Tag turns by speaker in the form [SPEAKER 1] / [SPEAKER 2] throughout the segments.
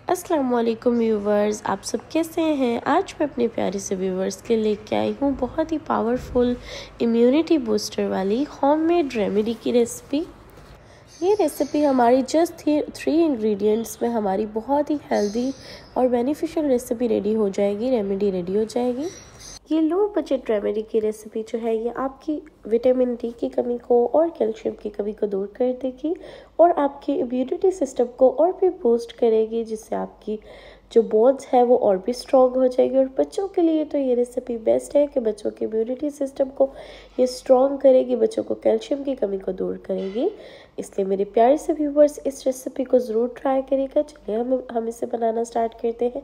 [SPEAKER 1] अस्सलाम वालेकुम व्यूवर्स, आप सब कैसे हैं। आज मैं अपने प्यारे से व्यूवर्स के लेके आई हूँ बहुत ही पावरफुल इम्यूनिटी बूस्टर वाली होममेड रेमेडी की रेसिपी। ये रेसिपी हमारी जस्ट 3 इंग्रेडिएंट्स में हमारी बहुत ही हेल्दी और बेनिफिशियल रेसिपी रेडी हो जाएगी, रेमेडी रेडी हो जाएगी। ये लो बजट रेमेडी की रेसिपी जो है ये आपकी विटामिन डी की कमी को और कैल्शियम की कमी को दूर कर देगी और आपके इम्यूनिटी सिस्टम को और भी बूस्ट करेगी, जिससे आपकी जो बोन्स है वो और भी स्ट्रॉन्ग हो जाएगी। और बच्चों के लिए तो ये रेसिपी बेस्ट है कि बच्चों के इम्यूनिटी सिस्टम को ये स्ट्रॉन्ग करेगी, बच्चों को कैल्शियम की कमी को दूर करेगी। इसलिए मेरे प्यारे से व्यूवर्स इस रेसिपी को ज़रूर ट्राई करिएगा। चलिए हम इसे बनाना स्टार्ट करते हैं।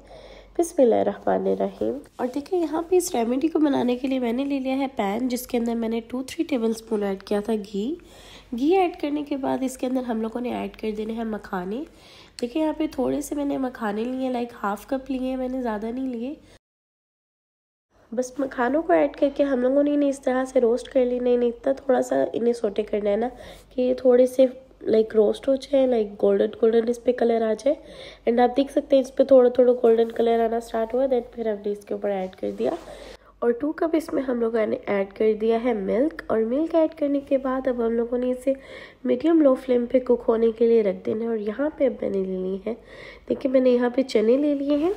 [SPEAKER 1] बिस्मिल्लाहिर्रहमानिर्रहीम। और देखिए यहाँ पे इस रेमेडी को बनाने के लिए मैंने ले लिया है पैन, जिसके अंदर मैंने 2-3 टेबलस्पून ऐड किया था घी ऐड करने के बाद इसके अंदर हम लोगों ने ऐड कर देने हैं मखाने। देखिए यहाँ पे थोड़े से मैंने मखाने लिए, लाइक हाफ कप लिए हैं मैंने, ज़्यादा नहीं लिए। बस मखानों को ऐड करके हम लोगों ने इन्हें इस तरह से रोस्ट कर ली, नहीं इतना थोड़ा सा इन्हें सोटे करना है ना कि ये थोड़े से लाइक रोस्ट हो जाए, लाइक गोल्डन इस पे कलर आ जाए। एंड आप देख सकते हैं इस पे थोड़ा गोल्डन कलर आना स्टार्ट हुआ। देन फिर हमने इसके ऊपर ऐड कर दिया और 2 कप इसमें हम लोगों ने ऐड कर दिया है मिल्क। और मिल्क ऐड करने के बाद अब हम लोगों ने इसे मीडियम लो फ्लेम पे कुक होने के लिए रख देना है। और यहाँ पे अब मैंने ले ली है, देखिए मैंने यहाँ पे चने ले लिए हैं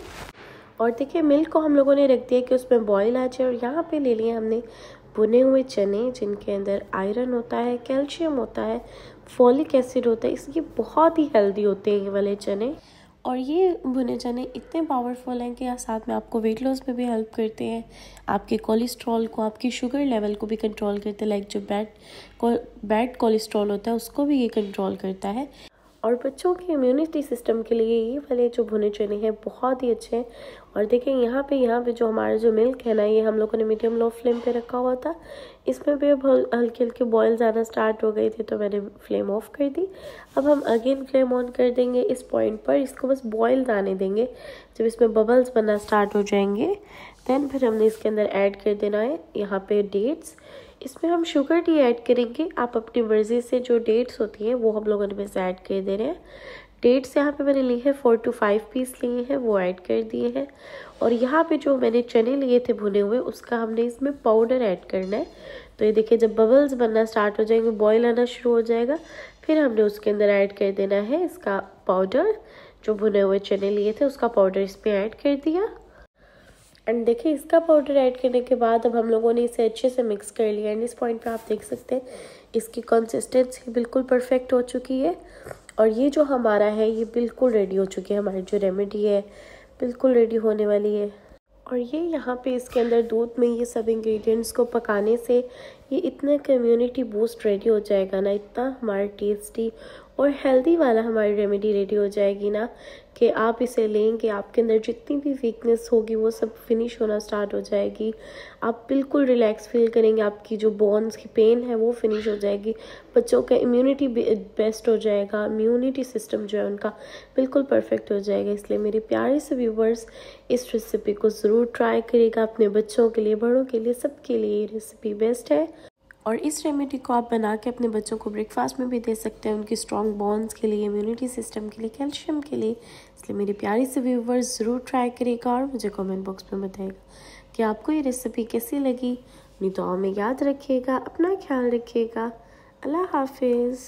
[SPEAKER 1] और देखिए मिल्क को हम लोगों ने रख दिया कि उसमें बॉईल आ जाए। और यहाँ पे ले लिए हमने भुने हुए चने, जिनके अंदर आयरन होता है, कैल्शियम होता है, फॉलिक एसिड होता है। इसलिए बहुत ही हेल्दी होते हैं ये वाले चने। और ये भुने चने इतने पावरफुल हैं कि साथ में आपको वेट लॉस में भी हेल्प करते हैं, आपके कोलेस्ट्रॉल को, आपकी शुगर लेवल को भी कंट्रोल करते हैं। लाइक जो बैड कोलेस्ट्रॉल होता है उसको भी ये कंट्रोल करता है। और बच्चों के इम्यूनिटी सिस्टम के लिए ये वाले जो भुने चने हैं बहुत ही अच्छे हैं। और देखें यहाँ पे जो हमारा जो मिल्क है ना, ये हम लोगों ने मीडियम लो फ्लेम पे रखा हुआ था। इसमें भी अब हल्के बॉयल्स आना स्टार्ट हो गए थे तो मैंने फ्लेम ऑफ कर दी। अब हम अगेन फ्लेम ऑन कर देंगे इस पॉइंट पर, इसको बस बॉयल्स आने देंगे। जब इसमें बबल्स बनना स्टार्ट हो जाएंगे देन फिर हमने इसके अंदर ऐड कर देना है यहाँ पे डेट्स। इसमें हम शुगर टी ऐड करेंगे, आप अपनी मर्ज़ी से जो डेट्स होती हैं वो हम लोगों ने बस ऐड कर दे रहे हैं। डेट्स यहाँ पे मैंने ली है 4 to 5 पीस लिए हैं, वो ऐड कर दिए हैं। और यहाँ पे जो मैंने चने लिए थे भुने हुए, उसका हमने इसमें पाउडर ऐड करना है। तो ये देखिए जब बबल्स बनना स्टार्ट हो जाएंगे, बॉयल आना शुरू हो जाएगा, फिर हमने उसके अंदर ऐड कर देना है इसका पाउडर। जो भुने हुए चने लिए थे उसका पाउडर इसमें ऐड कर दिया। एंड देखिए इसका पाउडर ऐड करने के बाद अब हम लोगों ने इसे अच्छे से मिक्स कर लिया। एंड इस पॉइंट पे आप देख सकते हैं इसकी कंसिस्टेंसी बिल्कुल परफेक्ट हो चुकी है। और ये जो हमारा है ये बिल्कुल रेडी हो चुकी है, हमारी जो रेमेडी है बिल्कुल रेडी होने वाली है। और ये यहाँ पे इसके अंदर दूध में ये सब इंग्रेडिएंट्स को पकाने से ये इतना कम्युनिटी बूस्ट रेडी हो जाएगा ना, इतना हमारा टेस्टी और हेल्दी वाला हमारी रेमेडी रेडी हो जाएगी ना कि आप इसे लेंगे, आपके अंदर जितनी भी वीकनेस होगी वो सब फिनिश होना स्टार्ट हो जाएगी। आप बिल्कुल रिलैक्स फील करेंगे, आपकी जो बोन्स की पेन है वो फिनिश हो जाएगी, बच्चों का इम्यूनिटी बेस्ट हो जाएगा, इम्यूनिटी सिस्टम जो है उनका बिल्कुल परफेक्ट हो जाएगा। इसलिए मेरे प्यारे से व्यूवर्स इस रेसिपी को ज़रूर ट्राई करिएगा, अपने बच्चों के लिए, बड़ों के लिए, सबके लिए ये रेसिपी बेस्ट है। और इस रेमेडी को आप बना के अपने बच्चों को ब्रेकफास्ट में भी दे सकते हैं, उनकी स्ट्रॉन्ग बोन्स के लिए, इम्यूनिटी सिस्टम के लिए, कैल्शियम के लिए। इसलिए मेरे प्यारे से व्यूवर्स ज़रूर ट्राई करिएगा और मुझे कमेंट बॉक्स में बताइएगा कि आपको ये रेसिपी कैसी लगी। अपनी दुआओं में याद रखिएगा, अपना ख्याल रखिएगा। अल्लाह हाफिज़।